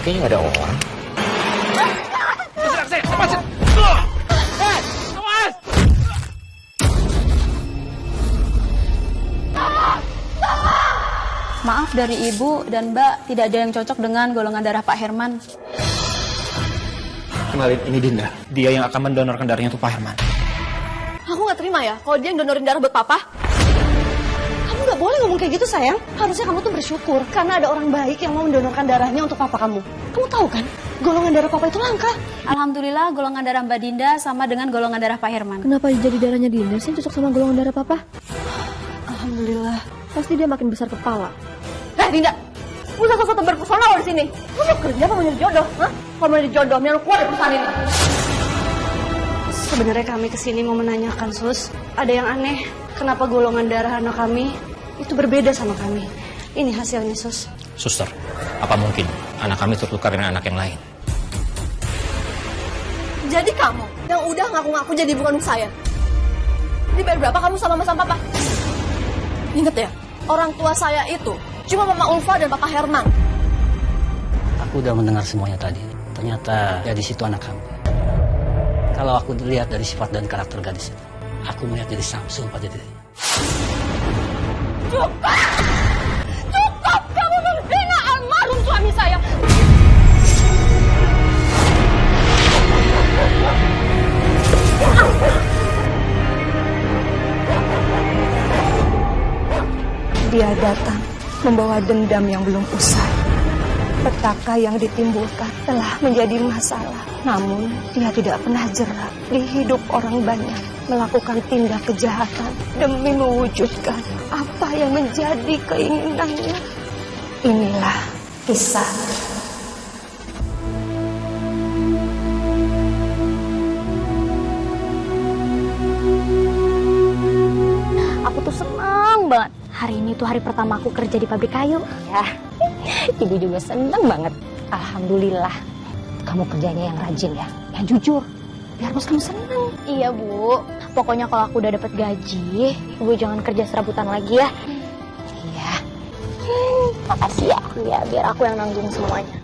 kayaknya nggak ada orang. Maaf dari Ibu dan Mbak, tidak ada yang cocok dengan golongan darah Pak Herman. Kenalin, ini Dinda. Dia yang akan mendonorkan darahnya untuk Pak Herman. Aku nggak terima ya kalau dia yang donorin darah buat papa. Kamu nggak boleh ngomong kayak gitu sayang. Harusnya kamu tuh bersyukur karena ada orang baik yang mau mendonorkan darahnya untuk papa kamu. Kamu tahu kan, golongan darah papa itu langka. Alhamdulillah golongan darah Mbak Dinda sama dengan golongan darah Pak Herman. Kenapa jadi darahnya Dinda sih cocok sama golongan darah papa? Alhamdulillah. Pasti dia makin besar kepala. Dinda, lu usah sosok berpesona lo di sini. Lu mau kerja apa mau nyari jodoh? Hah? Kalau mau nyari jodoh, mending lu keluar dari perusahaan ini. Sebenarnya kami kesini mau menanyakan, Sus. Ada yang aneh. Kenapa golongan darah anak kami itu berbeda sama kami? Ini hasilnya, Sus. Suster, apa mungkin anak kami tertukar dengan anak yang lain? Jadi kamu yang udah ngaku-ngaku jadi ibu kandung saya. Dibayar berapa kamu sama mama sama papa? Ingat ya, orang tua saya itu cuma Mama Ulfa dan Papa Herman. Aku udah mendengar semuanya tadi. Ternyata gadis itu anak kamu. Kalau aku dilihat dari sifat dan karakter gadis itu, aku melihat jadi Samsul pada diri. Cukup! Cukup! Kamu menghina almarhum suami saya! Dia datang membawa dendam yang belum usai. Petaka yang ditimbulkan telah menjadi masalah. Namun dia tidak pernah jerah di hidup orang banyak melakukan tindak kejahatan demi mewujudkan apa yang menjadi keinginannya. Inilah kisah. Aku tuh senang banget. Hari ini tuh hari pertama aku kerja di pabrik kayu. Ya, Ibu juga senang banget. Alhamdulillah. Kamu kerjanya yang rajin ya, yang jujur. Biar bos kamu senang. Iya, Bu. Pokoknya kalau aku udah dapat gaji, Ibu jangan kerja serabutan lagi ya. Iya. Makasih ya. Iya, biar aku yang nanggung semuanya.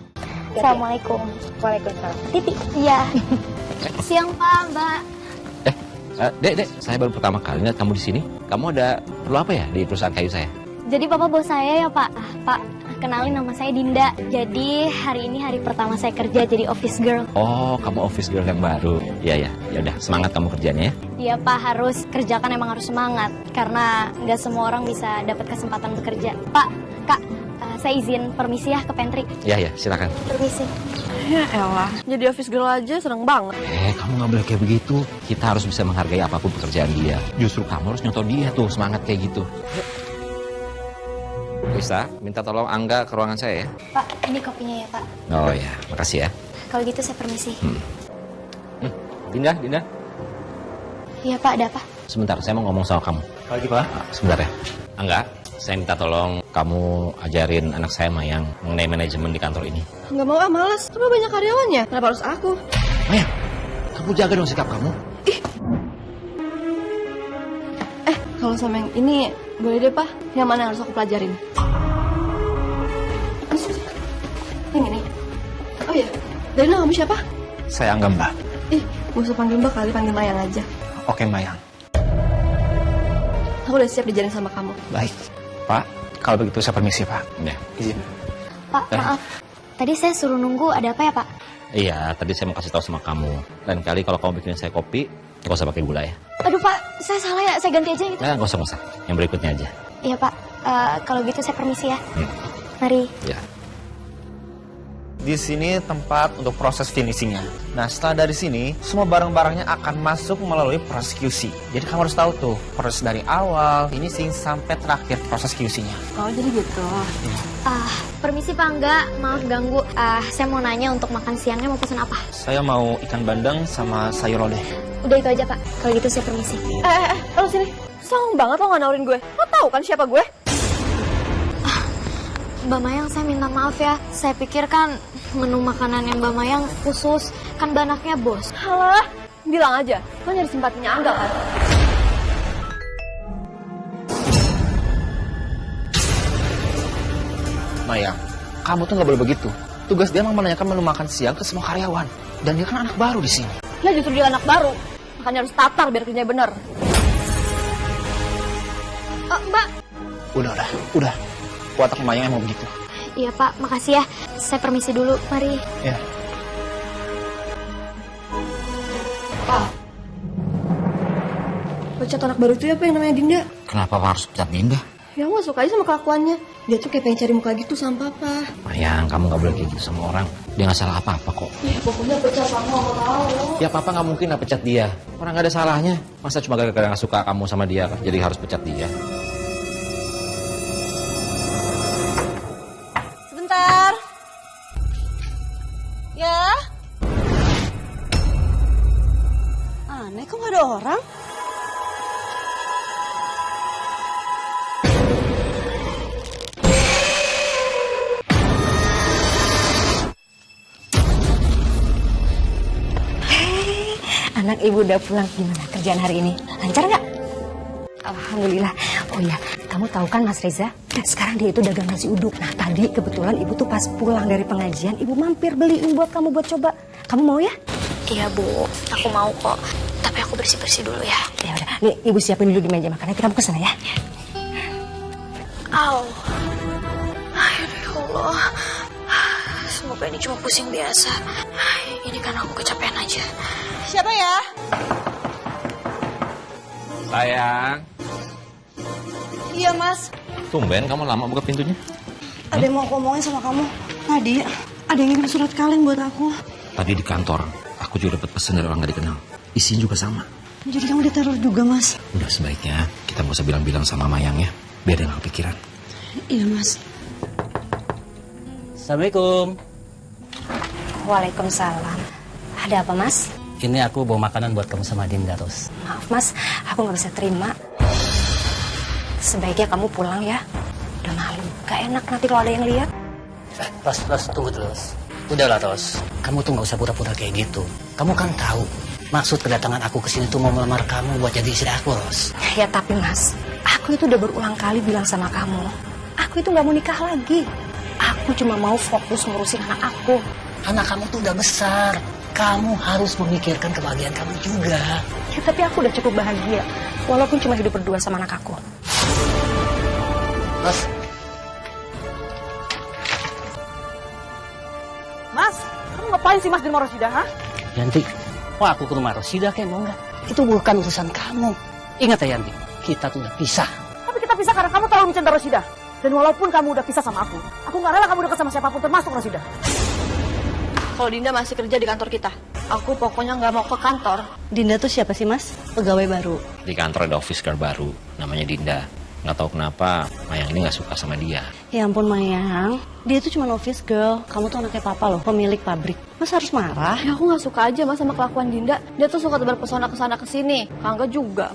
Assalamualaikum. Waalaikumsalam. Titi. Iya. Siang, Pak, Mbak. Dek, saya baru pertama kali lihat kamu di sini. Kamu ada perlu apa ya di perusahaan kayu saya? Jadi Bapak bos saya ya, Pak. Pak, kenalin nama saya Dinda. Jadi hari ini hari pertama saya kerja jadi office girl. Oh, kamu office girl yang baru. Iya, ya udah, semangat kamu kerjanya ya. Iya, Pak, harus kerjakan emang harus semangat karena nggak semua orang bisa dapat kesempatan bekerja. Pak, Kak, saya izin permisi ya ke pantry. Iya, silakan. Permisi. Ya elah, jadi office girl aja seneng banget. Kamu nggak boleh kayak begitu. Kita harus bisa menghargai apapun pekerjaan dia. Justru kamu harus nyontoh dia tuh, semangat kayak gitu. Bisa, minta tolong Angga ke ruangan saya ya. Pak, ini kopinya ya, Pak. Oh ya, makasih ya. Kalau gitu saya permisi. Dinda. Iya, Pak, ada apa? Sebentar, saya mau ngomong sama kamu. Lagi, Pak? Sebentar ya. Angga, saya minta tolong kamu ajarin anak saya Mayang mengenai manajemen di kantor ini. Nggak mau males. Kan banyak karyawannya. Kenapa harus aku? Mayang, kamu jaga dong sikap kamu. Kalau sama yang ini, boleh deh, Pak. Yang mana yang harus aku pelajarin? Yang ini. Oh iya, dari nama kamu siapa? Saya Angga, Mbak. Gak usah panggil Mbak kali, panggil Mayang aja. Oke, Mayang. Aku udah siap dijalin sama kamu. Baik. Pak, kalau begitu saya permisi, Pak. Ya. Izin. Pak, maaf. Tadi saya suruh nunggu, ada apa ya, Pak? Iya, tadi saya mau kasih tahu sama kamu. Lain kali kalau kamu bikinin saya kopi, nggak usah pakai gula ya. Aduh, Pak, saya salah ya. Saya ganti aja gitu. Nggak usah. Yang berikutnya aja. Iya, Pak. Kalau gitu saya permisi ya. Mari. Ya. Di sini tempat untuk proses finishingnya. Nah, setelah dari sini, semua barang-barangnya akan masuk melalui proses QC. Jadi kamu harus tahu tuh, proses dari awal, finishing, sampai terakhir proses QC-nya. Oh, jadi gitu. Permisi Pak Angga, maaf ganggu. Saya mau nanya untuk makan siangnya mau pesan apa? Saya mau ikan bandeng sama sayur lodeh. Udah itu aja Pak. Kalau gitu saya permisi. Lo sini. Song banget lo gak nawarin gue. Lo tahu kan siapa gue? Mbak Mayang, saya minta maaf ya. Saya pikir kan menu makanan yang Mbak Mayang khusus. Kan banaknya bos. Halah, bilang aja. Lo nyari simpatinya Angga kan? Mayang, kamu tuh nggak boleh begitu. Tugas dia memang menanyakan menu makan siang ke semua karyawan. Dan dia kan anak baru di sini. Ya justru dia anak baru. Makanya harus tatar biar kerjanya bener. Mbak. Udah. Watak Mayang emang begitu. Iya Pak, makasih ya. Saya permisi dulu, mari. Ya. Pecat anak baru itu apa yang namanya Dinda? Kenapa harus pecat Dinda? Ya aku gak suka aja sama kelakuannya. Dia tuh kayak pengen cari muka gitu sama papa. Mayang, kamu gak boleh kayak gitu sama orang. Dia gak salah apa-apa kok. Ya pokoknya pecat sama aku tahu. Ya papa gak mungkin lah pecat dia. Orang gak ada salahnya. Masa cuma gara-gara gak suka kamu sama dia, jadi harus pecat dia. Sebentar. Ya. Aneh kok gak ada orang? Anak ibu udah pulang. Gimana kerjaan hari ini? Lancar nggak? Alhamdulillah. Oh iya, kamu tahu kan Mas Reza? Sekarang dia itu dagang nasi uduk. Nah tadi kebetulan ibu tuh pas pulang dari pengajian, ibu mampir beliin buat kamu buat coba. Kamu mau ya? Iya Bu, aku mau kok. Tapi aku bersih-bersih dulu ya. Ya udah, nih ibu siapin dulu di meja makan. Nanti kamu kesana ya. Au. Aduh ya Allah. Semoga ini cuma pusing biasa. Ini karena aku kecapean aja. Siapa ya? Sayang. Iya mas. Tumben kamu lama buka pintunya. Ada yang mau aku omongin sama kamu. Tadi ada yang ngirim surat kaleng buat aku. Tadi di kantor, aku juga dapat pesan dari orang gak dikenal. Isinya juga sama. Jadi kamu diteror juga mas? Udah sebaiknya kita gak usah bilang-bilang sama Mayang ya. Biar dia gak kepikiran. Iya mas. Assalamualaikum. Waalaikumsalam. Ada apa Mas? Ini aku bawa makanan buat kamu sama Dinda, Ros. Maaf Mas, aku nggak bisa terima. Sebaiknya kamu pulang ya. Udah malu, gak enak nanti kalau ada yang lihat. Ros, tunggu dulu, Ros. Udahlah, Ros. Kamu tuh nggak usah pura-pura kayak gitu. Kamu kan tahu maksud kedatangan aku ke sini tuh mau melamar kamu buat jadi istri aku, Ros. Ya tapi Mas, aku itu udah berulang kali bilang sama kamu. Aku itu nggak mau nikah lagi. Aku cuma mau fokus ngurusin anak aku. Anak kamu tuh udah besar. Kamu harus memikirkan kebahagiaan kamu juga. Ya tapi aku udah cukup bahagia. Walaupun cuma hidup berdua sama anak aku. Ros, Mas, kamu ngapain sih mas di rumah Rosida, ha? Yanti, mau aku ke rumah Rosida kayak mau nggak? Itu bukan urusan kamu. Ingat ya Yanti, kita tuh udah pisah. Tapi kita pisah karena kamu terlalu mencinta Rosida. Dan walaupun kamu udah pisah sama aku nggak rela kamu dekat sama siapapun termasuk Rosida. Kalau Dinda masih kerja di kantor kita, aku pokoknya nggak mau ke kantor. Dinda tuh siapa sih mas? Pegawai baru. Di kantor ada office girl baru, namanya Dinda. Nggak tahu kenapa Mayang ini nggak suka sama dia. Ya ampun Mayang, dia tuh cuma office girl. Kamu tuh anaknya papa loh, pemilik pabrik. Mas harus marah? Ya aku nggak suka aja mas sama kelakuan Dinda. Dia tuh suka tebar pesona kesana kesini. Kangga juga.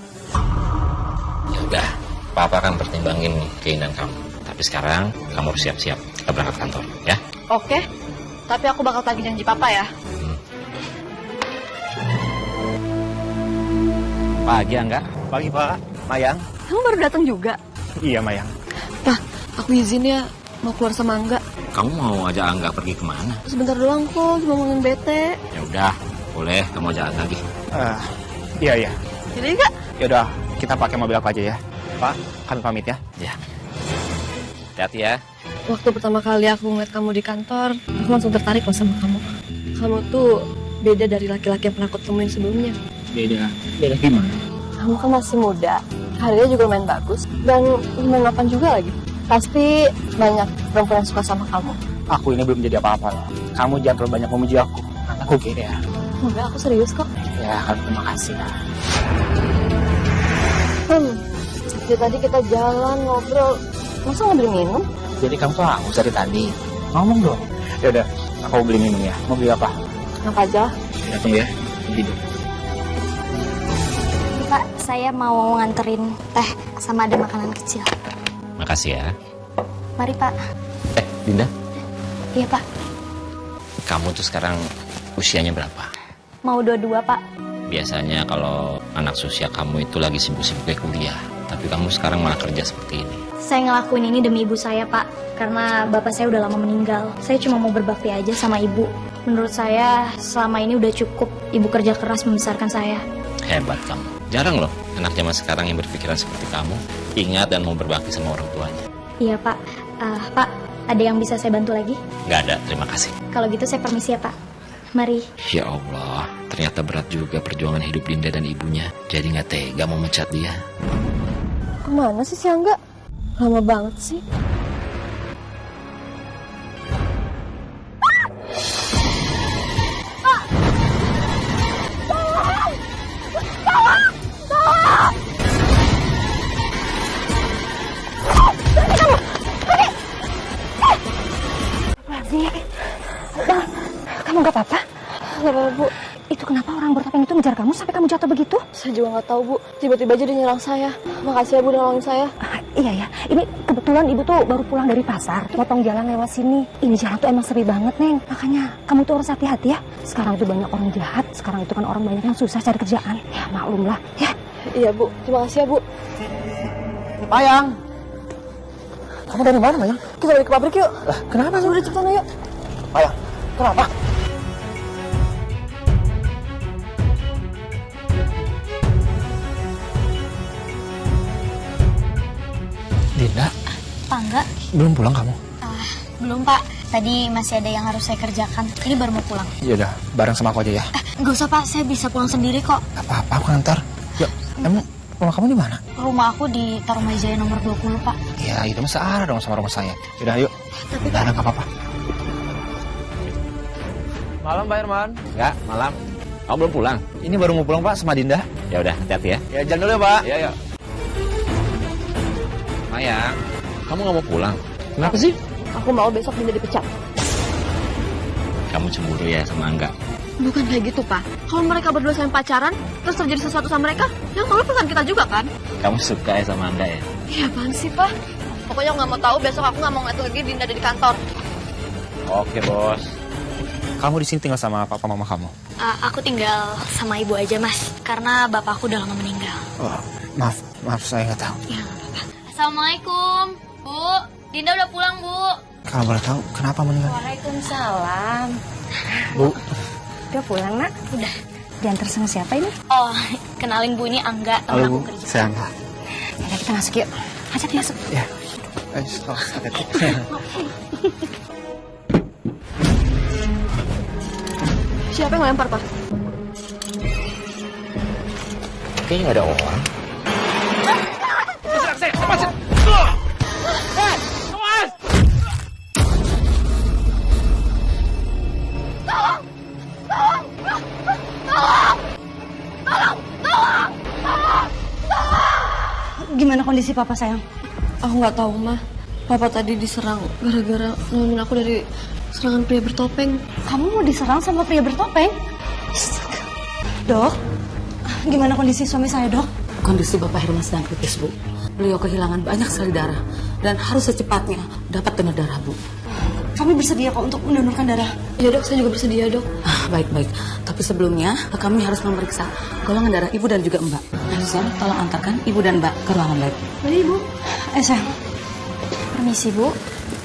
Ya udah, papa akan pertimbangin keinginan kamu. Tapi sekarang kamu harus siap-siap, kita berangkat kantor, ya? Oke, tapi aku bakal tagih janji papa ya. Pagi Angga. Pagi Pak. Mayang. Kamu baru datang juga? Iya Mayang. Pak, aku izin ya mau keluar sama Angga. Kamu mau ajak Angga pergi kemana? Sebentar doang kok, cuma ngomongin bete. Ya udah, boleh kamu ajak Angga lagi. Iya. Jadi enggak? Yaudah, kita pakai mobil aku aja ya. Pak, kami pamit ya. Ya. Hati-hati ya. Waktu pertama kali aku ngeliat kamu di kantor, aku langsung tertarik loh sama kamu. Kamu tuh beda dari laki-laki yang pernah aku temuin sebelumnya. Beda gimana? Kamu kan masih muda, karirnya juga lumayan bagus, dan lumayan mapan juga lagi. Pasti banyak perempuan yang suka sama kamu. Aku ini belum jadi apa-apa loh. Kamu jangan terlalu banyak memuji aku. Aku gini ya. Enggak, aku serius kok. Ya, terima kasih. Dari tadi kita jalan, ngobrol, masa ngambil minum? Jadi kamu tuh haus dari tadi. Ngomong dong. Yaudah, aku beli minum ya. Mau beli apa? Apa aja? Ya, tunggu ya. Hidup. Pak, saya mau nganterin teh sama ada makanan kecil. Makasih ya. Mari Pak. Dinda, Iya Pak. kamu tuh sekarang usianya berapa? Mau dua-dua Pak. Biasanya kalau anak usia kamu itu lagi sibuk-sibuknya kuliah. Tapi kamu sekarang malah kerja seperti ini. Saya ngelakuin ini demi ibu saya, Pak. Karena bapak saya udah lama meninggal. Saya cuma mau berbakti aja sama ibu. Menurut saya, selama ini udah cukup ibu kerja keras membesarkan saya. Hebat kamu. Jarang loh anak zaman sekarang yang berpikiran seperti kamu. Ingat dan mau berbakti sama orang tuanya. Iya, Pak. Pak, ada yang bisa saya bantu lagi? Nggak ada, terima kasih. Kalau gitu saya permisi ya, Pak. Mari. Ya Allah, ternyata berat juga perjuangan hidup Dinda dan ibunya. Jadi nggak tega mau mecat dia. Kemana sih si Angga? Lama banget sih. Kamu gak apa-apa? Gak apa-apa, Bu. Itu kenapa orang bertopeng itu ngejar kamu sampai kamu jatuh begitu? Saya juga nggak tahu, Bu. Tiba-tiba aja dia nyerang saya. Makasih ya, Bu, udah nolongin saya. Iya ya, ini kebetulan ibu tuh baru pulang dari pasar, potong jalan lewat sini. Ini jalan tuh emang sepi banget, Neng. Makanya kamu tuh harus hati-hati ya. Sekarang itu banyak orang jahat, sekarang itu kan orang banyak yang susah cari kerjaan. Ya maklum lah, ya. Iya, Bu. Terima kasih ya, Bu. Mayang, kamu dari mana, Mayang? Kita balik ke pabrik yuk. Lah, kenapa sih? Udah cepetan yuk. Mayang, kenapa? Dinda, Pak, enggak? belum pulang kamu? Belum, Pak. Tadi masih ada yang harus saya kerjakan. Ini baru mau pulang. Ya udah, bareng sama aku aja ya. Nggak usah, Pak. Saya bisa pulang sendiri kok. Apa-apa, aku ngantar. Yuk, emang rumah kamu di mana? Rumah aku di Tarumajaya nomor 20, Pak. Ya, itu mah searah dong sama rumah saya. Yaudah, yuk. Tapi, Udah, nggak apa-apa. Malam, Pak Herman. Enggak, malam. Kamu belum pulang? Ini baru mau pulang, Pak, sama Dinda. Ya udah, hati-hati ya. Ya, jalan dulu ya, Pak. Iya, ya. Mayang, kamu nggak mau pulang? Kenapa sih? Aku mau besok Dinda dipecat. Kamu cemburu ya sama Angga? Bukan kayak gitu, Pak. Kalau mereka berdua sampai pacaran, terus terjadi sesuatu sama mereka, yang malu pesan kita juga kan? Kamu suka ya sama Angga ya? Iya, apaan sih, Pak? Pokoknya aku nggak mau tahu, besok aku nggak mau ngeliat lagi Dinda ada di kantor. Oke, bos. Kamu di sini tinggal sama papa mama kamu? Aku tinggal sama ibu aja, Mas. Karena bapakku udah lama meninggal. Oh, maaf saya nggak tahu. Ya, nggak apa-apa. Assalamualaikum, Bu. Dinda udah pulang, Bu. Kalau boleh tahu, kenapa meninggal? Waalaikumsalam. Bu, Udah pulang, Nak? Udah. Diantar sama siapa ini? Oh, kenalin Bu, ini Angga, temen aku kerja. saya Angga. Ya, kita masuk yuk. Ajak masuk. Ya, hati-hati. Siapa yang lempar, Pak? Kayaknya nggak ada orang. Gimana kondisi Papa, sayang? Aku nggak tahu, Ma. Papa tadi diserang gara-gara nolongin aku dari serangan pria bertopeng. Kamu mau diserang sama pria bertopeng? Dok, gimana kondisi suami saya, Dok? Kondisi Bapak Herman sedang kritis, Bu. Beliau kehilangan banyak sekali darah dan harus secepatnya dapat donor darah, Bu. Kami bersedia kok untuk mendonorkan darah. Iya, Dok. Saya juga bersedia, Dok. Baik-baik. Tapi sebelumnya kami harus memeriksa golongan darah Ibu dan juga Mbak. Susan, tolong antarkan Ibu dan Mbak ke ruangan lab. Mari, Ibu. Sayang. Permisi, Bu.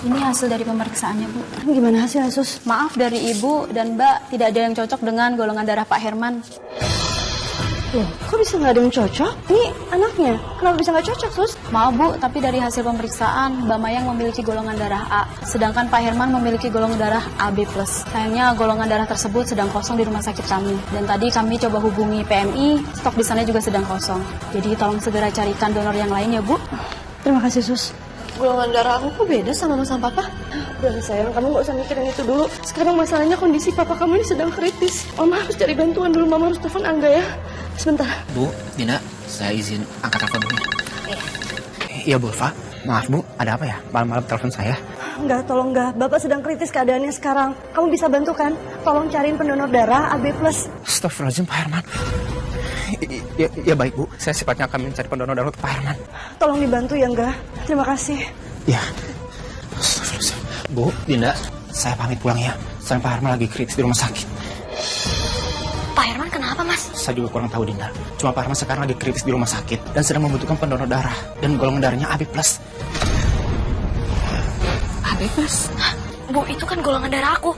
Ini hasil dari pemeriksaannya, Bu. Gimana hasilnya, Sus? Maaf, dari Ibu dan Mbak tidak ada yang cocok dengan golongan darah Pak Herman. Loh, kok bisa nggak ada yang cocok? Ini anaknya. Kenapa bisa nggak cocok, Sus? Maaf, Bu, tapi dari hasil pemeriksaan, Mbak Mayang memiliki golongan darah A, sedangkan Pak Herman memiliki golongan darah AB+. Sayangnya golongan darah tersebut sedang kosong di rumah sakit kami. Dan tadi kami coba hubungi PMI, stok di sana juga sedang kosong. Jadi tolong segera carikan donor yang lain ya, Bu. Terima kasih, Sus. Golongan darah aku kok beda sama Mas sama Papa? Udah, sayang, kamu nggak usah mikirin itu dulu. Sekarang masalahnya kondisi Papa kamu ini sedang kritis. Mama harus cari bantuan dulu. Mama harus telepon Angga ya. Sebentar. Bu, Dina, saya izin angkat telepon dulu. Iya, Bu, Fa. Maaf, Bu, ada apa ya? Malam-malam telepon saya. Enggak, tolong enggak. Bapak sedang kritis keadaannya sekarang. Kamu bisa bantu kan? Tolong cariin pendonor darah AB+. Astagfirullahaladzim, Pak Herman. Ya baik, Bu. Saya sifatnya akan mencari pendonor darah untuk Pak Herman. Tolong dibantu ya, enggak? Terima kasih. Ya. Astagfirullahaladzim. Bu, Dinda, saya pamit pulang ya. Saya Pak Herman lagi kritis di rumah sakit. Pak Herman kenapa, Mas? Saya juga kurang tahu, Dinda. Cuma Pak Herman sekarang lagi kritis di rumah sakit dan sedang membutuhkan pendonor darah. Dan golongan darahnya AB+. bebas. Bu, itu kan golongan darah aku.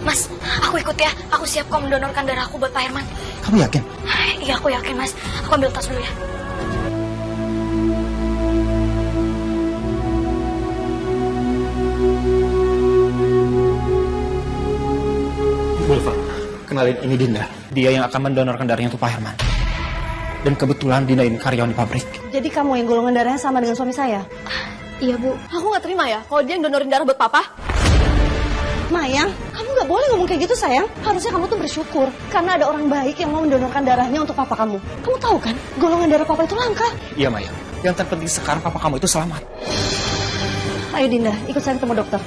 Mas, aku ikut ya. Aku siap kok mendonorkan darah aku buat Pak Herman. Kamu yakin? Iya, aku yakin, Mas. Aku ambil tas dulu ya. Bulfa, kenalin ini Dinda. Dia yang akan mendonorkan darahnya untuk Pak Herman. Dan kebetulan Dinda ini karyawan di pabrik. Jadi kamu yang golongan darahnya sama dengan suami saya? Iya, Bu. Aku nggak terima ya kalau dia yang donorin darah buat papa. Mayang, kamu nggak boleh ngomong kayak gitu sayang. Harusnya kamu tuh bersyukur karena ada orang baik yang mau mendonorkan darahnya untuk papa kamu. Kamu tahu kan, golongan darah papa itu langka. Iya Maya, yang terpenting sekarang papa kamu itu selamat. Ayo Dinda, ikut saya ketemu dokter.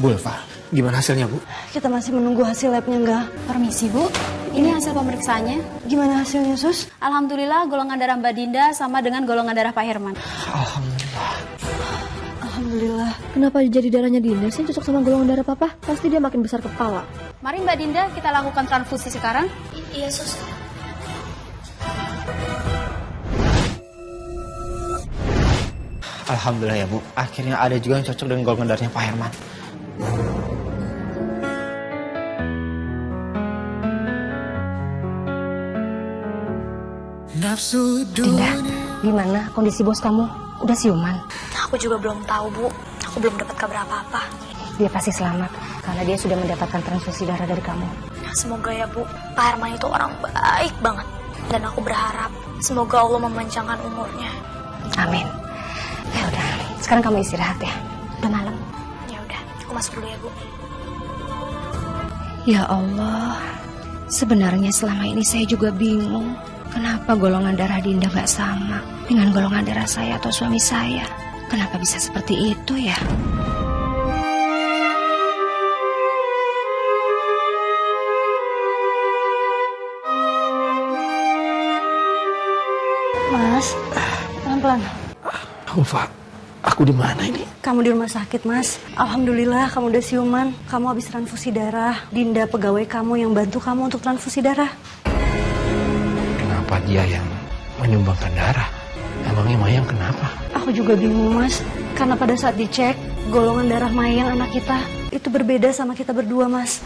Bulfa, gimana hasilnya Bu? Kita masih menunggu hasil labnya enggak? Permisi, Bu. Ini hasil pemeriksaannya. Gimana hasilnya sus? Alhamdulillah golongan darah Mbak Dinda sama dengan golongan darah Pak Herman. Alhamdulillah. Alhamdulillah. Kenapa jadi darahnya Dinda sih cocok sama golongan darah papa? Pasti dia makin besar kepala. Mari Mbak Dinda kita lakukan transfusi sekarang. Iya, Sus. Alhamdulillah ya Bu, akhirnya ada juga yang cocok dengan golongan darahnya Pak Herman. Dinda, gimana kondisi bos kamu? Udah siuman? Aku juga belum tahu, Bu. Aku belum dapat kabar apa-apa. Dia pasti selamat, karena dia sudah mendapatkan transfusi darah dari kamu. Semoga ya, Bu. Pak Herman itu orang baik banget. Dan aku berharap, semoga Allah memanjangkan umurnya. Amin. Ya udah, sekarang kamu istirahat ya. Udah malam. Ya udah, aku masuk dulu ya, Bu. Ya Allah, sebenarnya selama ini saya juga bingung. Kenapa golongan darah Dinda gak sama dengan golongan darah saya atau suami saya? Kenapa bisa seperti itu ya? Mas, pelan-pelan. Bulfa, aku di mana ini? Kamu di rumah sakit, Mas. Alhamdulillah kamu udah siuman. Kamu habis transfusi darah. Dinda pegawai kamu yang bantu kamu untuk transfusi darah. Kenapa dia yang menyumbangkan darah? Emangnya Mayang kenapa? Aku juga bingung, Mas. Karena pada saat dicek, golongan darah Mayang anak kita itu berbeda sama kita berdua, Mas.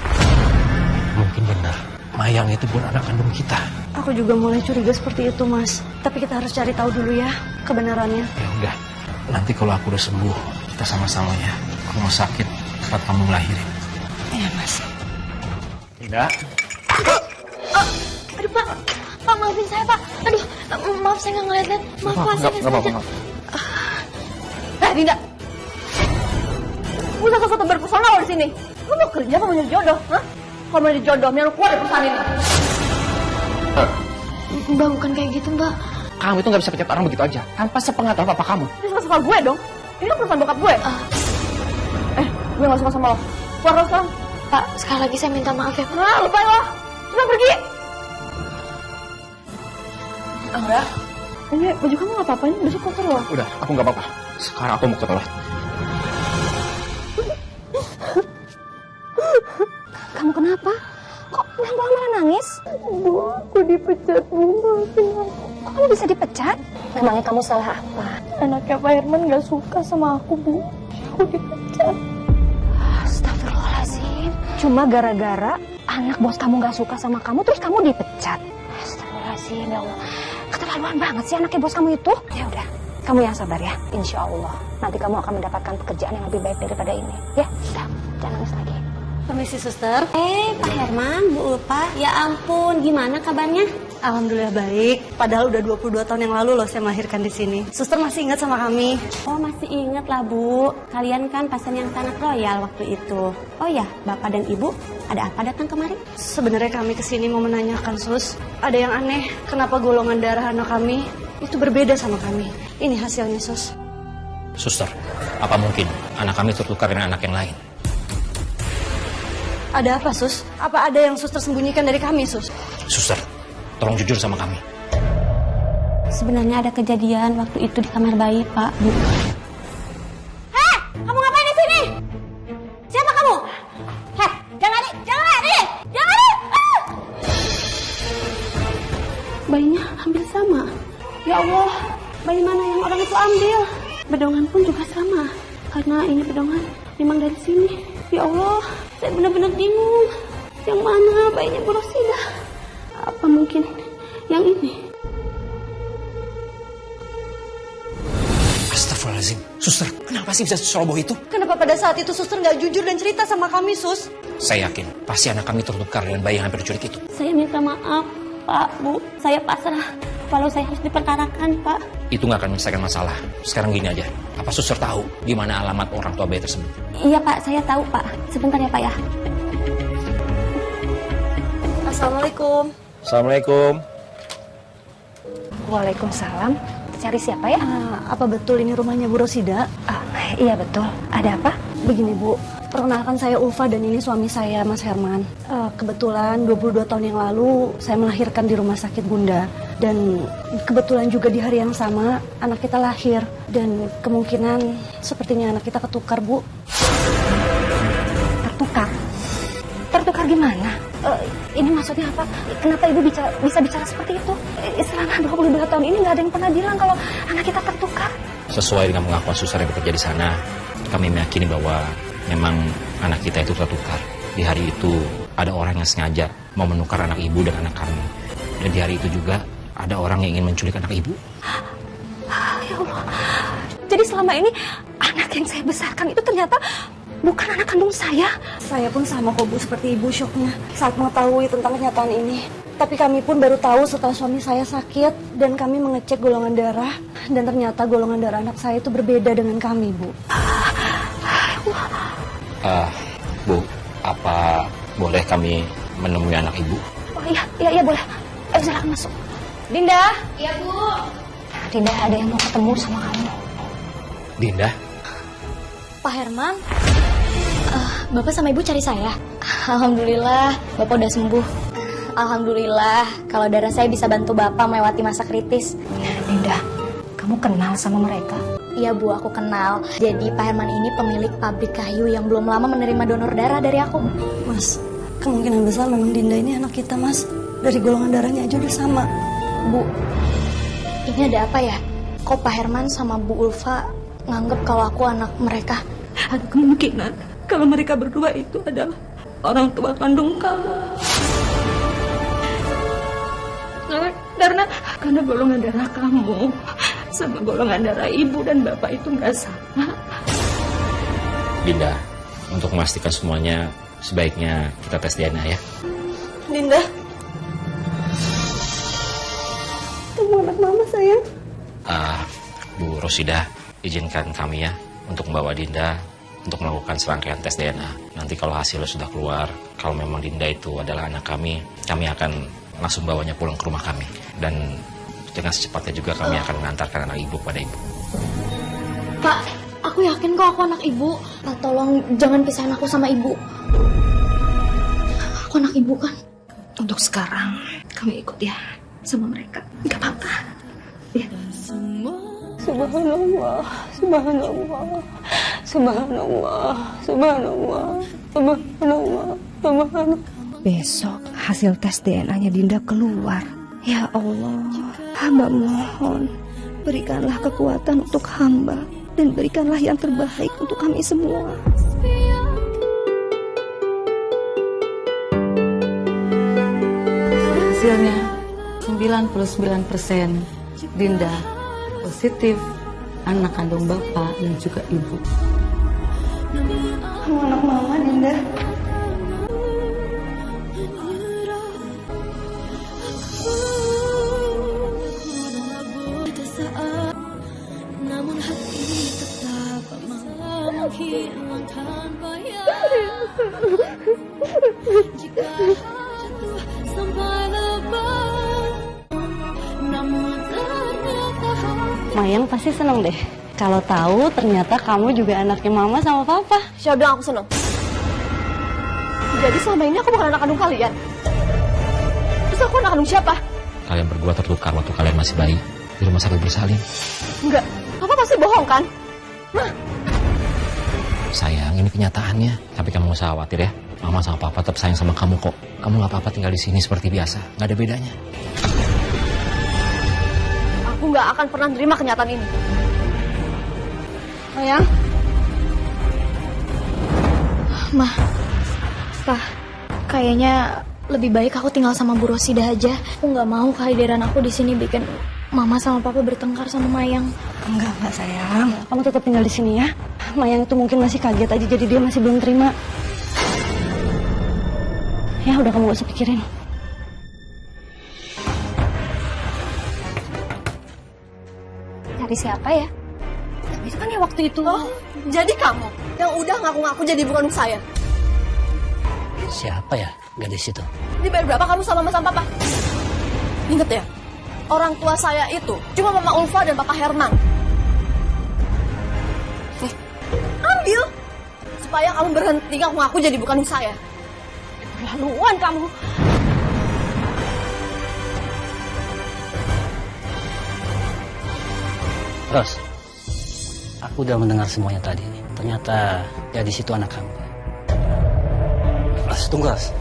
Mungkin benar. Mayang itu bukan anak kandung kita. Aku juga mulai curiga seperti itu, Mas. Tapi kita harus cari tahu dulu ya kebenarannya. Ya udah, nanti kalau aku udah sembuh, kita sama-sama ya ke rumah sakit tempat kamu ngelahirin. Iya, Mas. Dinda. Aduh, Pak. Pak, maafin saya, Pak. Aduh, maaf saya nggak ngeliat-liat. Maaf, Pak. Saya nggak sengaja. Dinda. Lu satu-satu berpesona lo di sini. Lu mau kerja apa mau nyari jodoh? Hah? Kalau mau nyari jodoh, mending lu keluar dari perusahaan ini. Mbak, bukan kayak gitu, Mbak. Kamu itu gak bisa pecat orang begitu aja, tanpa sepengetahuan papa kamu. Ini suka-suka gue dong. Ini kan perusahaan bokap gue. Gue gak suka sama lo. Keluar lo sekarang. Pak, sekali lagi saya minta maaf ya, Pak. Nah, lupain lo. Coba pergi. Enggak. Ini baju kamu gak apa-apa, ini besok kotor loh. Udah, aku gak apa-apa. Sekarang aku mau ke toilet. Kamu kenapa? Kok pelan-pelan malah nangis? Bu, aku dipecat, Bu. Maafin aku. Kok kamu bisa dipecat? Memangnya kamu salah apa? Anaknya Pak Herman gak suka sama aku, Bu. Aku dipecat. Astagfirullahaladzim. Cuma gara-gara anak bos kamu gak suka sama kamu, terus kamu dipecat. Astagfirullahaladzim, ya Allah. Keterlaluan banget sih anaknya bos kamu itu. Ya udah, kamu yang sabar ya. Insya Allah, nanti kamu akan mendapatkan pekerjaan yang lebih baik daripada ini. Ya, udah, jangan nangis lagi. Permisi, suster. Pak Herman, Bu Ulfa, ya ampun, gimana kabarnya? Alhamdulillah baik. Padahal udah 22 tahun yang lalu loh saya melahirkan di sini. Suster masih ingat sama kami. Oh, masih ingat lah, Bu. Kalian kan pasien yang sangat royal waktu itu. Oh ya, Bapak dan Ibu, ada apa datang kemari? Sebenarnya kami kesini mau menanyakan, Sus. Ada yang aneh, kenapa golongan darah anak kami itu berbeda sama kami. Ini hasilnya, Sus. Suster, apa mungkin anak kami tertukar dengan anak yang lain? Ada apa, Sus? Apa ada yang suster sembunyikan dari kami, Sus? Suster, tolong jujur sama kami. Sebenarnya ada kejadian waktu itu di kamar bayi, Pak, Bu. Heh, kamu ngapain di sini? Siapa kamu? Heh, jangan lari, jangan lari, jangan lari. Bayinya hampir sama. Ya Allah, bayi mana yang orang itu ambil? bedongan pun juga sama. Karena ini bedongan memang dari sini. Ya Allah, saya benar-benar bingung. Yang mana bayinya Bu Rosida? Apa mungkin yang ini? Astagfirullahaladzim. Suster, kenapa sih bisa ceroboh itu? Kenapa pada saat itu suster nggak jujur dan cerita sama kami, Sus? Saya yakin pasti anak kami tertukar dengan bayi yang hampir diculik itu. Saya minta maaf, Pak, Bu. Saya pasrah. Kalau saya harus diperkarakan, Pak. Itu nggak akan menyelesaikan masalah. Sekarang gini aja, apa suster tahu di mana alamat orang tua bayi tersebut? Iya, Pak. Saya tahu, Pak. Sebentar ya, Pak ya. Assalamualaikum. Assalamualaikum. Waalaikumsalam. Cari siapa ya? Apa betul ini rumahnya Bu Rosida? Iya betul. Ada apa? Begini Bu, perkenalkan saya Ulfa dan ini suami saya Mas Herman. Kebetulan 22 tahun yang lalu saya melahirkan di rumah sakit Bunda. Dan kebetulan juga di hari yang sama anak kita lahir. Dan kemungkinan sepertinya anak kita ketukar Bu. Tertukar? Tertukar gimana? Ini maksudnya apa? Kenapa ibu bisa bicara seperti itu? Selama 22 tahun ini nggak ada yang pernah bilang kalau anak kita tertukar. Sesuai dengan pengakuan suster yang bekerja di sana, kami meyakini bahwa memang anak kita itu tertukar. Di hari itu ada orang yang sengaja mau menukar anak ibu dan anak kami. Dan di hari itu juga ada orang yang ingin menculik anak ibu. Ya Allah. Jadi selama ini anak yang saya besarkan itu ternyata bukan anak kandung saya. Saya pun sama kok Bu, seperti Ibu syoknya saat mengetahui tentang kenyataan ini. Tapi kami pun baru tahu setelah suami saya sakit dan kami mengecek golongan darah. Dan ternyata golongan darah anak saya itu berbeda dengan kami, Bu. Bu, apa boleh kami menemui anak ibu? Oh iya boleh. Ayo silakan masuk. Dinda. Iya Bu. Dinda ada yang mau ketemu sama kamu. Dinda? Pak Herman, Bapak sama Ibu cari saya. Alhamdulillah, Bapak udah sembuh. Alhamdulillah, kalau darah saya bisa bantu Bapak melewati masa kritis. Dinda, kamu kenal sama mereka? Iya Bu, aku kenal. Jadi Pak Herman ini pemilik pabrik kayu yang belum lama menerima donor darah dari aku. Mas, kemungkinan besar memang Dinda ini anak kita, Mas. Dari golongan darahnya aja udah sama. Bu, ini ada apa ya? Kok Pak Herman sama Bu Ulfa nganggep kalau aku anak mereka? Ada kemungkinan kalau mereka berdua itu adalah orang tua kandung kamu. Karena golongan darah kamu sama golongan darah ibu dan bapak itu nggak sama. Dinda, untuk memastikan semuanya, sebaiknya kita tes DNA ya. Dinda, kamu anak mama sayang. Bu Rosida, izinkan kami ya untuk membawa Dinda untuk melakukan serangkaian tes DNA. Nanti kalau hasilnya sudah keluar, kalau memang Dinda itu adalah anak kami akan langsung bawanya pulang ke rumah kami. Dan dengan secepatnya juga kami akan mengantarkan anak ibu pada ibu. Pak, aku yakin kok aku anak ibu. Pak, tolong jangan pisahin aku sama ibu. Aku anak ibu kan? Untuk sekarang kami ikut ya sama mereka. Gak apa-apa. Ya. Subhanallah, subhanallah, subhanallah, subhanallah, subhanallah, subhanallah. Besok hasil tes DNA-nya Dinda keluar. Ya Allah, hamba mohon berikanlah kekuatan untuk hamba dan berikanlah yang terbaik untuk kami semua. Hasilnya 99% Dinda positif anak kandung bapak dan juga ibu. Kamu anak mama, Dinda. Mayang pasti seneng deh kalau tahu ternyata kamu juga anaknya mama sama papa. Siapa bilang aku seneng? Jadi selama ini aku bukan anak kandung kalian. Terus aku anak kandung siapa? Kalian berdua tertukar waktu kalian masih bayi di rumah sakit bersalin. Enggak, papa pasti bohong kan? Sayang, ini kenyataannya. Tapi kamu gak usah khawatir ya. Mama sama papa tetap sayang sama kamu kok. Kamu gak apa-apa tinggal di sini seperti biasa. Gak ada bedanya. Aku nggak akan pernah terima kenyataan ini. Mayang? Ma, Pa, kayaknya lebih baik aku tinggal sama Bu Rosida aja. Aku nggak mau kehadiran aku di sini bikin Mama sama Papa bertengkar sama Mayang. Enggak sayang. Kamu tetap tinggal di sini ya. Mayang itu mungkin masih kaget aja, jadi dia masih belum terima. Ya udah, kamu gak usah pikirin. Cari siapa ya? Tapi itu kan ya waktu itu. Oh, jadi kamu yang udah ngaku-ngaku jadi bukan saya. Siapa ya gadis itu? Dibayar berapa kamu sama Mama sama Papa? Ingat ya, orang tua saya itu cuma Mama Ulfa dan Papa Herman. Nih, ambil. Supaya kamu berhenti ngaku-ngaku jadi bukan saya. Keterlaluan kamu. Ros, aku udah mendengar semuanya tadi. Ternyata gadis itu anak kamu. Ros, tunggu Ros.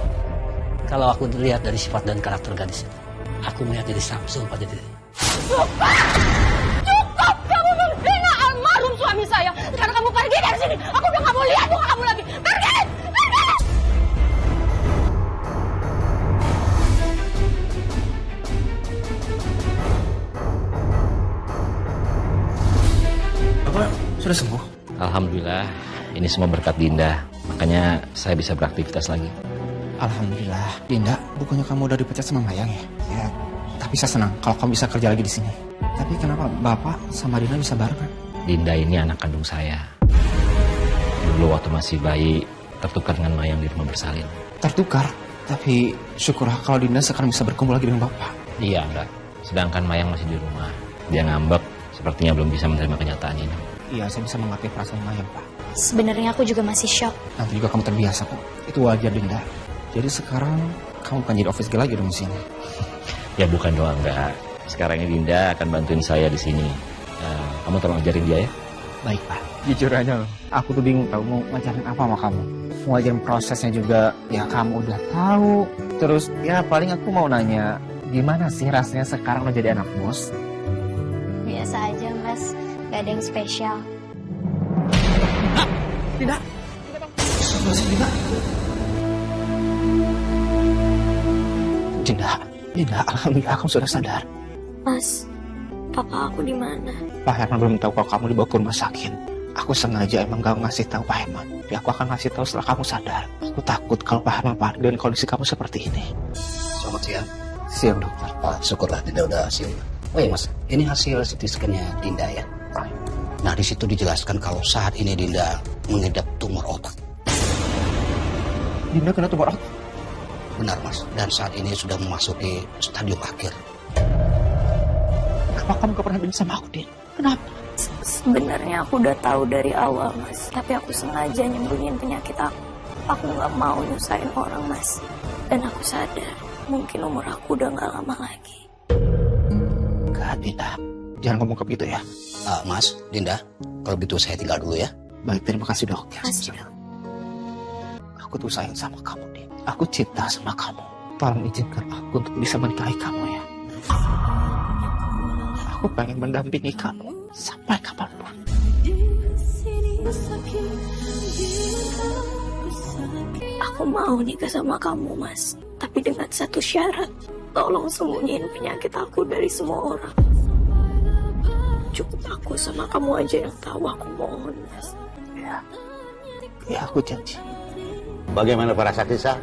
Kalau aku lihat dari sifat dan karakter gadis itu, aku melihat jadi Samsul pada diri. Cukup kamu menghina almarhum suami saya. Sekarang kamu pergi dari sini. Aku udah gak mau lihat muka kamu lagi. Pergi! Pergi! Bapak sudah sembuh? Alhamdulillah, ini semua berkat Dinda. Makanya saya bisa beraktivitas lagi. Alhamdulillah. Dinda, bukannya kamu udah dipecat sama Mayang ya? Ya, tapi saya senang kalau kamu bisa kerja lagi di sini. Tapi kenapa Bapak sama Dinda bisa barengan? Dinda ini anak kandung saya. Dulu waktu masih bayi, tertukar dengan Mayang di rumah bersalin. Tertukar? Tapi syukurlah kalau Dinda sekarang bisa berkumpul lagi dengan Bapak. Iya, enggak. Sedangkan Mayang masih di rumah. Dia ngambek, sepertinya belum bisa menerima kenyataan ini. Iya, saya bisa mengerti perasaan Mayang, Pak. Sebenarnya aku juga masih shock. Nanti juga kamu terbiasa kok. Itu wajar, Dinda. Jadi sekarang kamu kan jadi office girl lagi dong di sini. Ya bukan doang, enggak. Sekarang ini Dinda akan bantuin saya di sini. Kamu tolong ajarin dia ya. Baik, Pak. Jujur aja loh, aku tuh bingung tahu mau ngajarin apa sama kamu. Mau ngajarin prosesnya juga, ya kamu udah tahu. Terus ya paling aku mau nanya, gimana sih rasanya sekarang lo jadi anak bos? Biasa aja, Mas. Gak ada yang spesial. Dinda. Dinda. Dinda, alhamdulillah kamu sudah sadar. Mas, Papa aku di mana? Pak Herman belum tahu kalau kamu dibawa ke rumah sakit. Aku sengaja emang gak ngasih tahu Pak Herman. Ya aku akan ngasih tahu setelah kamu sadar. Aku takut kalau Pak Herman panik dengan kondisi kamu seperti ini. Selamat siang. Siang, dokter. Syukurlah Dinda udah siang. Oh iya Mas, ini hasil CT scan-nya Dinda ya. Nah di situ dijelaskan kalau saat ini Dinda mengidap tumor otak. Dinda kena tumor otak? Benar Mas, dan saat ini sudah memasuki stadium akhir. Kenapa kamu gak pernah bilang sama aku, Din? Kenapa? Sebenarnya aku udah tahu dari awal, Mas. Tapi aku sengaja nyembunyiin penyakit aku. Aku nggak mau nyusahin orang, Mas. Dan aku sadar, mungkin umur aku udah nggak lama lagi. Gak, Dinda. Jangan ngomong kayak gitu ya. Mas, Dinda, kalau gitu saya tinggal dulu ya. Baik, terima kasih dok. Kasih, Dok. Aku tuh sayang sama kamu, Din. Aku cinta sama kamu. Tolong izinkan aku untuk bisa menikahi kamu ya. Aku pengen mendampingi kamu sampai kapanpun. Aku mau nikah sama kamu, Mas. Tapi dengan satu syarat. Tolong sembunyiin penyakit aku dari semua orang. Cukup aku sama kamu aja yang tahu, aku mohon, Mas. Ya, aku janji. Bagaimana para saksi sah?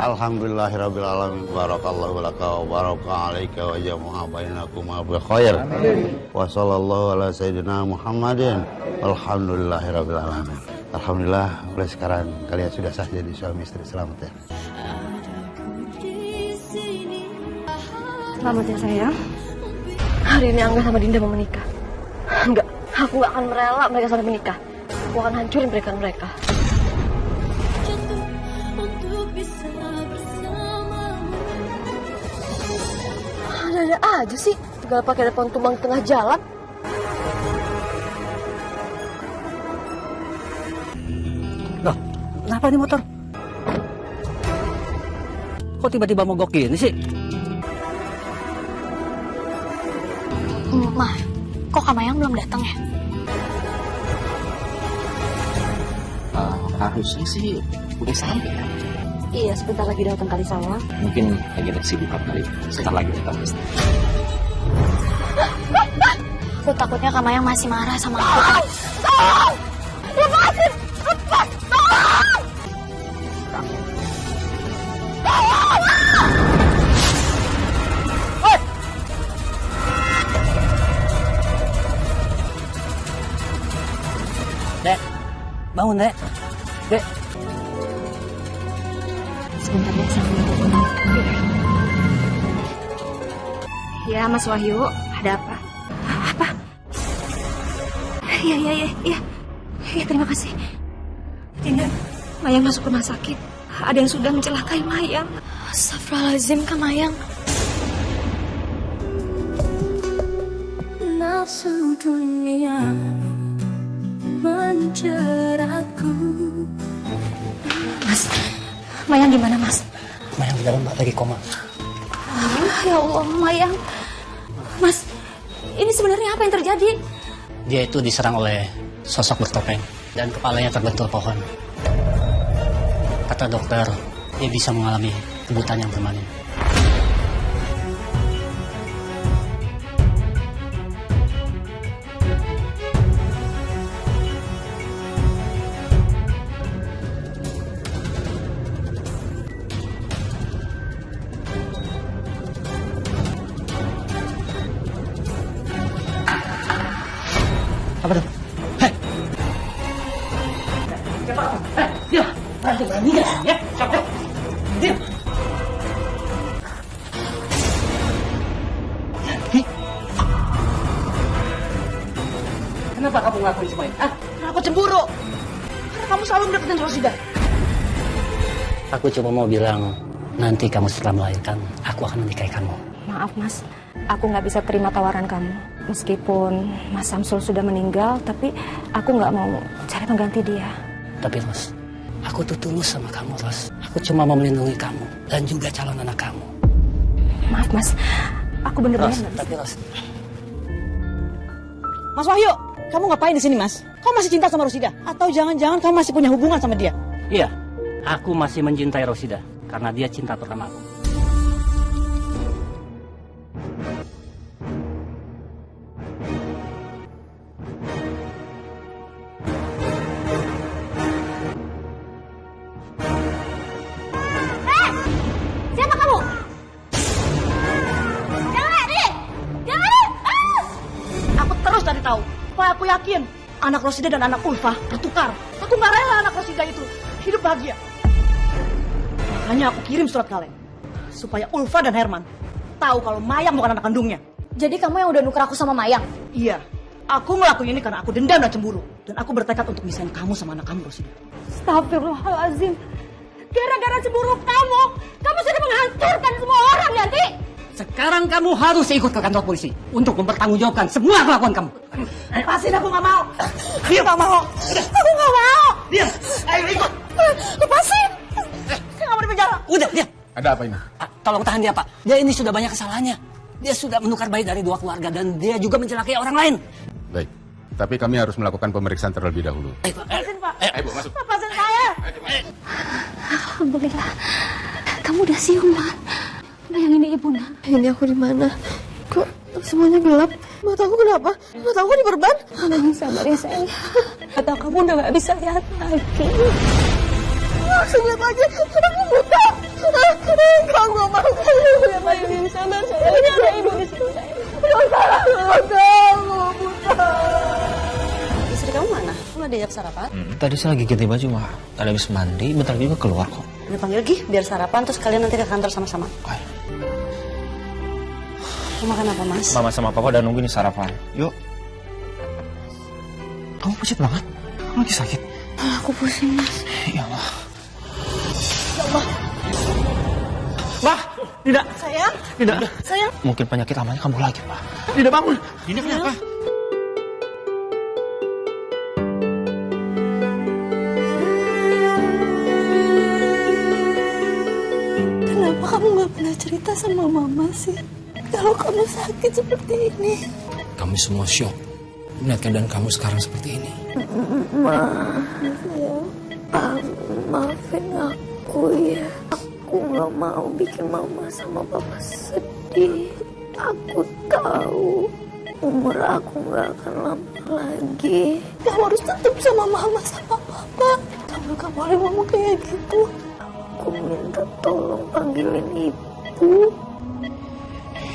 Alhamdulillahirrabbilalamin. Barakallahu laka wa baraka alaika wa jama'a bainakumma bi khair. Wa sallallahu ala sayyidina Muhammadin. Alhamdulillahirrabbilalamin. Alhamdulillah, mulai sekarang kalian sudah sah jadi suami istri. Selamat ya. Selamat ya sayang. Hari ini Angga sama Dinda mau menikah. Enggak, aku gak akan merela mereka sampai menikah. Aku akan hancurin pernikahan mereka. Ada aja sih, tinggal pakai telepon tumbang di tengah jalan. Loh, kenapa ini motor? Kok tiba-tiba mogok gini sih? Ma, kok Kamayang belum datang ya? Harusnya sih udah sampai ya. Iya, sebentar lagi datang kali sawah. Mungkin lagi ada kesibukan kali. Sebentar lagi datang. Aku takutnya Kak Mayang masih marah sama aku. Lepasin! Lepas! Tolong! Dek, bangun Dek. Dek. Sebentar ya, sama Ya, Mas Wahyu, ada apa? Apa? Iya, terima kasih. Dinda, Mayang masuk rumah sakit. Ada yang sudah mencelakai Mayang. Astagfirullahaladzim, Kak Mayang. Nafsu dunia menjeratku. Mas, Mayang gimana, Mas? Mayang di dalam Mbak lagi koma. Ya Allah, Mayang. Mas, ini sebenarnya apa yang terjadi? Dia itu diserang oleh sosok bertopeng dan kepalanya terbentur pohon. Kata dokter, dia bisa mengalami kebutaan yang permanen. Apa tuh? Hei! Siapa kamu? Dia! Berani-beraninya ya? Siapa? Dia! Kenapa kamu ngelakuin semua ini? Kenapa cemburu? Karena kamu selalu mendapatkan Rosida. Aku cuma mau bilang, nanti kamu setelah melahirkan, aku akan menikahi kamu. Maaf, Mas. Aku nggak bisa terima tawaran kamu. Meskipun Mas Samsul sudah meninggal, tapi aku nggak mau cari pengganti dia. Tapi Ros, aku tuh tulus sama kamu, Ros. Aku cuma mau melindungi kamu dan juga calon anak kamu. Maaf, Mas. Aku bener-bener Ros, nggak bisa. tapi Ros, Mas Wahyu, kamu ngapain di sini, Mas? Kamu masih cinta sama Rosida? Atau jangan-jangan kamu masih punya hubungan sama dia? iya, aku masih mencintai Rosida karena dia cinta pertama aku. Siapa kamu? Jangan lari! Jangan lari! Aku terus dari tahu. Supaya aku yakin anak Rosida dan anak Ulfa bertukar. Aku nggak rela anak Rosida itu hidup bahagia. Makanya aku kirim surat kalian. Supaya Ulfa dan Herman tahu kalau Mayang bukan anak kandungnya. Jadi kamu yang udah nuker aku sama Mayang? Iya. Aku ngelakuin ini karena aku dendam dan cemburu. Dan aku bertekad untuk misahin kamu sama anak kamu, Rosida. Astagfirullahaladzim. Gara-gara cemburu kamu sudah menghancurkan semua orang, Yanti. Sekarang kamu harus ikut ke kantor polisi untuk mempertanggungjawabkan semua kelakuan kamu. Lepasin, aku nggak mau. Dia nggak mau. Aku nggak mau. Dia, ayo ikut. Lepasin. Saya nggak mau di penjara. Udah, dia. Ada apa ini? Tolong tahan dia, Pak. Dia ini sudah banyak kesalahannya. Dia sudah menukar bayi dari 2 keluarga dan dia juga mencelakai orang lain. Baik, tapi kami harus melakukan pemeriksaan terlebih dahulu. Lepasin, Pak. Ayo, Bu, masuk. Lepasin saya. Alhamdulillah. Kamu udah siuman. Bayangin ini Ibunda. Ini aku di mana? Kok semuanya gelap? Mataku kenapa? Mataku diperban? Kamu sabar ya sayang. Mata kamu udah gak bisa lihat lagi. Langsung lihat lagi. Aku buta. Kau gak mau. Ibu sabar sayang. Ini ada ibu di sini sayang. Kamu buta. Istri kamu mana? Kamu ada diajak sarapan? Tadi saya lagi ganti baju, Wah. Tadi habis mandi, bentar juga keluar kok. Udah panggil Gi, biar sarapan terus kalian nanti ke kantor sama-sama. Mau makan apa, Mas? Mama sama Papa udah nunggu nih sarapan. Yuk. Kamu pucat banget? Kamu lagi sakit? Aku pusing, Mas. Ya Allah. Ya Allah. Bah, tidak. Sayang. Tidak. Sayang. Mungkin penyakit lamanya kambuh lagi, Pak. Tidak bangun. Tidak kenapa? Kenapa kamu gak pernah cerita sama Mama sih? Kalau kamu sakit seperti ini. Kami semua syok melihat keadaan kamu sekarang seperti ini. Ma, sayang. gak mau bikin mama sama papa sedih. Aku tahu umur aku gak akan lama lagi. Kamu harus tetap sama mama sama papa. Kamu gak boleh ngomong kayak gitu. Aku minta tolong panggilin ibu.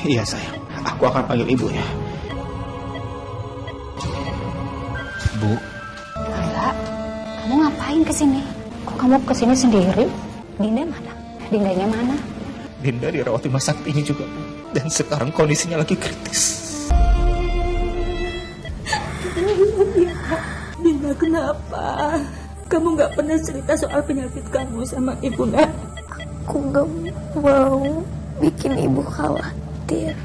Iya sayang, aku akan panggil ibunya. Bu, Angga, kamu ngapain kesini? Kok kamu kesini sendiri? Dinda mana? Dindanya mana? Dinda dirawat di rumah sakit ini juga, Bu. Dan sekarang kondisinya lagi kritis. Dinda, kenapa? Kamu gak pernah cerita soal penyakit kamu sama ibu, nak? Aku gak mau bikin ibu khawatir.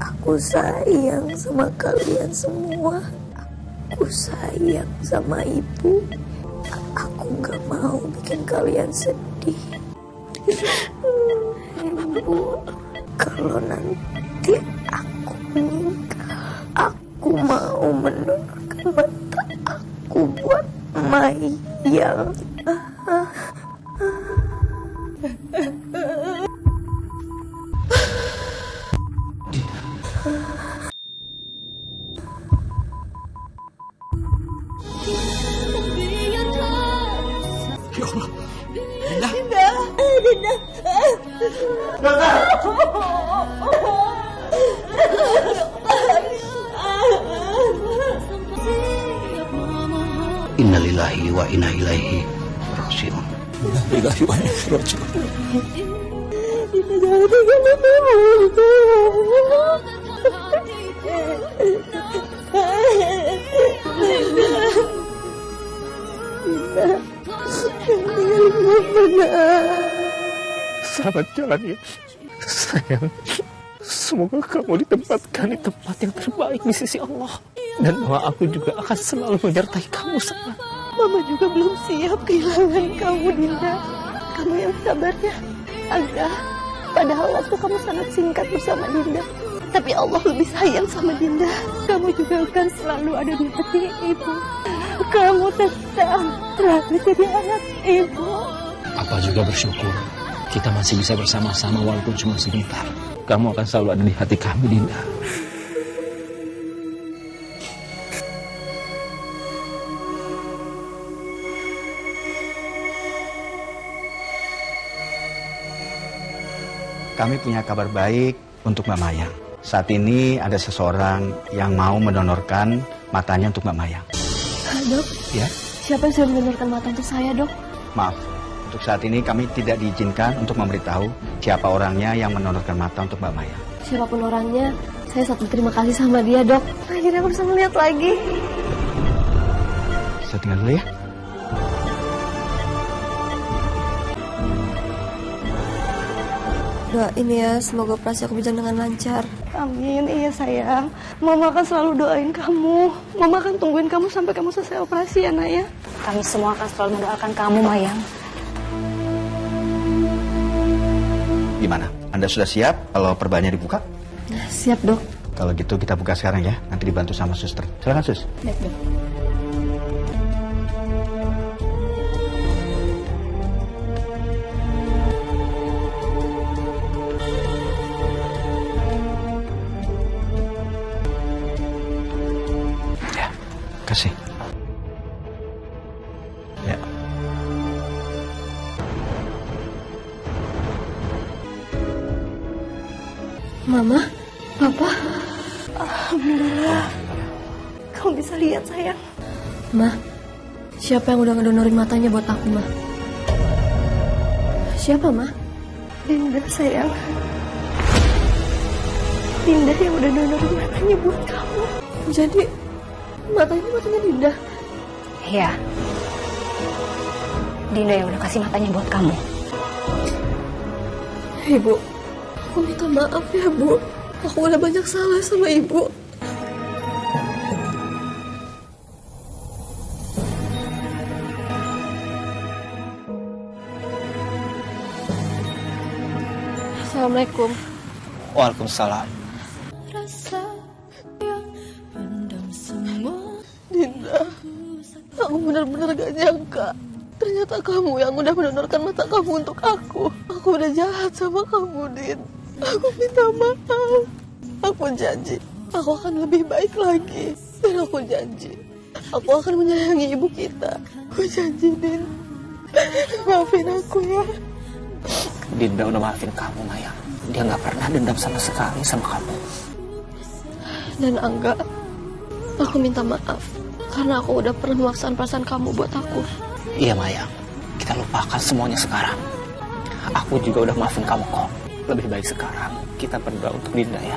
Aku sayang sama kalian semua. Aku sayang sama ibu. Aku gak mau bikin kalian sedih. Ibu, kalau nanti aku meninggal, aku mau mendonorkan mata aku buat Mayang. Innalillahi wa inna ilaihi raji'un. Innalillahi wa inna ilaihi raji'un. Dinda, jangan tinggalin ibu. Selamat jalan ya, sayang. Semoga kamu ditempatkan di tempat yang terbaik di sisi Allah. Dan doa aku juga akan selalu menyertai kamu, sayang. Mama juga belum siap kehilangan kamu, Dinda. Kamu yang sabar ya, Angga. Padahal waktu kamu sangat singkat bersama Dinda. Tapi Allah lebih sayang sama Dinda. Kamu juga akan selalu ada di hati ibu. Kamu tetap berarti jadi anak ibu. Apa juga bersyukur kita masih bisa bersama-sama walaupun cuma sebentar. Kamu akan selalu ada di hati kami, Dinda. Kami punya kabar baik untuk Mbak Mayang. Saat ini ada seseorang yang mau mendonorkan matanya untuk Mbak Mayang. Dok, Ya, siapa yang sudah mendonorkan mata untuk saya, Dok? maaf. Untuk saat ini kami tidak diizinkan untuk memberitahu siapa orangnya yang mendonorkan mata untuk Mbak Mayang. Siapapun orangnya, saya sangat berterima kasih sama dia, Dok. Akhirnya aku bisa melihat lagi. Saya tinggal dulu ya. Doain ya, semoga operasi aku berjalan dengan lancar. Amin, iya sayang. Mama akan selalu doain kamu. Mama akan tungguin kamu sampai kamu selesai operasi ya, Nak ya. Kami semua akan selalu mendoakan kamu, Mayang. Gimana? Anda sudah siap kalau perbannya dibuka? Siap, Dok. Kalau gitu kita buka sekarang ya. Nanti dibantu sama suster. Silakan, Sus. Baik, Dok. Kasih. Ya. Mama, Papa. Alhamdulillah. Kamu bisa lihat, sayang. Ma, siapa yang udah ngedonorin matanya buat aku, Ma? Siapa, Ma? Dinda, sayang. Dinda yang udah donorin matanya buat kamu. Jadi, matanya Dinda. Iya. Dinda yang udah kasih matanya buat kamu. Ibu, aku minta maaf ya, Bu. Aku udah banyak salah sama Ibu. Assalamualaikum. Waalaikumsalam. Dinda, aku benar-benar gak nyangka Ternyata kamu yang udah mendonorkan mata kamu untuk aku. Aku udah jahat sama kamu, Din. Aku minta maaf. Aku janji, aku akan lebih baik lagi. Dan aku janji, aku akan menyayangi ibu kita. Aku janji, Din. Maafin aku ya. Dinda udah maafin kamu, Mayang. Dia nggak pernah dendam sama sekali sama kamu. Dan Angga, aku minta maaf karena aku udah pernah memaksakan perasaan kamu buat aku. Iya, Mayang. Kita lupakan semuanya sekarang. Aku juga udah maafin kamu kok. Lebih baik sekarang kita berdoa untuk Dinda ya.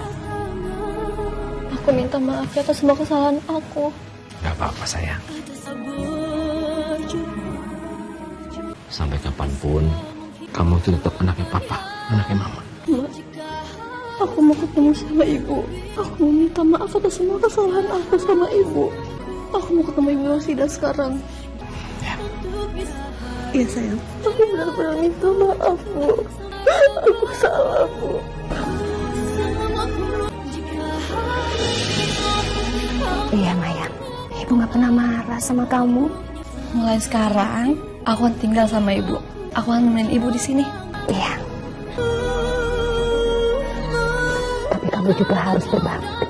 Aku minta maaf ya atas semua kesalahan aku. Gak apa-apa sayang. Sampai kapanpun kamu itu tetap anaknya papa, anaknya mama. Ma, aku mau ketemu sama ibu. Aku mau minta maaf atas semua kesalahan aku sama ibu. Aku mau ketemu Ibu Rosida sekarang. Iya sayang. Aku benar-benar minta maaf, Bu. Aku salah, Bu. Iya, Mayang. Ibu nggak pernah marah sama kamu. Mulai sekarang, aku akan tinggal sama ibu. Aku akan nemenin ibu di sini. Iya. Tapi kamu juga harus berbakti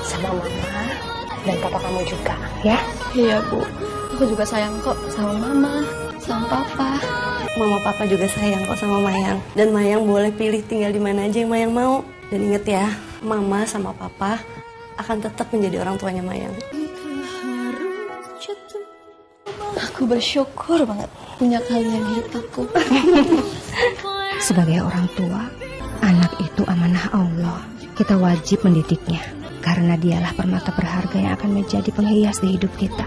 sama mama dan papa kamu juga, ya? Iya, Bu. Aku juga sayang kok sama mama, sama papa. Mama papa juga sayang kok sama Mayang. Dan Mayang boleh pilih tinggal di mana aja yang Mayang mau. Dan inget ya, mama sama papa akan tetap menjadi orang tuanya Mayang. Aku bersyukur banget punya kalian hidup aku. Sebagai orang tua, anak itu amanah Allah. Kita wajib mendidiknya, karena dialah permata berharga yang akan menjadi penghias di hidup kita.